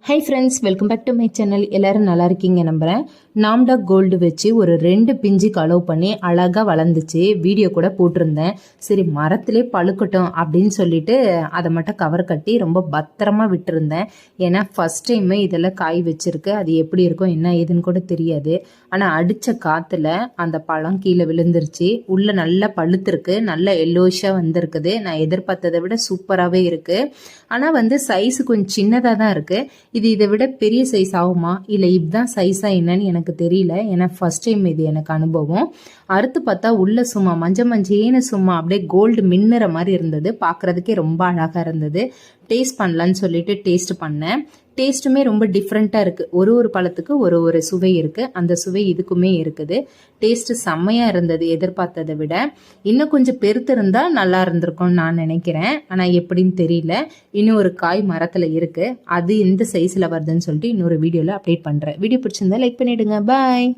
High friends, welcome back to my channel. எல்லோரும் நல்லா இருக்கீங்க நம்புகிறேன். நாம்டா கோல்டு வச்சு ஒரு 2 பிஞ்சு கலவு பண்ணி அழகாக வளர்ந்துச்சு. வீடியோ கூட போட்டிருந்தேன். சரி மரத்திலே பழுக்கட்டும் அப்படின்னு சொல்லிட்டு அதை மட்டும் கவர் கட்டி ரொம்ப பத்திரமா விட்டுருந்தேன். ஏன்னா ஃபஸ்ட் டைமு இதெல்லாம் காய் வச்சுருக்கு. அது எப்படி இருக்கும் என்ன ஏதுன்னு கூட தெரியாது. ஆனால் அடித்த காற்றுல அந்த பழம் கீழே விழுந்துருச்சு. உள்ளே நல்லா பழுத்துருக்கு, நல்லா எல்லோஷாக வந்திருக்குது. நான் எதிர்பார்த்ததை விட சூப்பராகவே இருக்குது. ஆனால் சைஸு கொஞ்சம் சின்னதாக தான் இருக்குது. இது இதை விட பெரிய சைஸ் ஆகுமா இல்லை இதுதான் சைஸா என்னன்னு எனக்கு தெரியல. ஏன்னா ஃபர்ஸ்ட் டைம் இது எனக்கு அனுபவம். அறுத்து பார்த்தா உள்ள சும்மா மஞ்சேன்னு சும்மா அப்படியே கோல்டு மின்னுற மாதிரி இருந்தது. பார்க்குறதுக்கே ரொம்ப அழகாக இருந்தது. டேஸ்ட் பண்ணலான்னு சொல்லிட்டு டேஸ்ட் பண்ணேன். டேஸ்ட்டுமே ரொம்ப டிஃப்ரெண்ட்டாக இருக்குது. ஒரு பழத்துக்கு ஒரு சுவை இருக்குது. அந்த சுவை இதுக்குமே இருக்குது. டேஸ்ட்டு செம்மையாக இருந்தது எதிர்பார்த்ததை விட. இன்னும் கொஞ்சம் பெருத்து இருந்தால் நல்லா இருந்திருக்கும்னு நான் நினைக்கிறேன். ஆனால் எப்படின்னு தெரியல. இன்னும் ஒரு காய் மரத்தில் இருக்குது. அது எந்த சைஸில் வருதுன்னு சொல்லிட்டு இன்னொரு வீடியோவில் அப்டேட் பண்ணுறேன். வீடியோ பிடிச்சிருந்தா லைக் பண்ணிவிடுங்க. பாய்.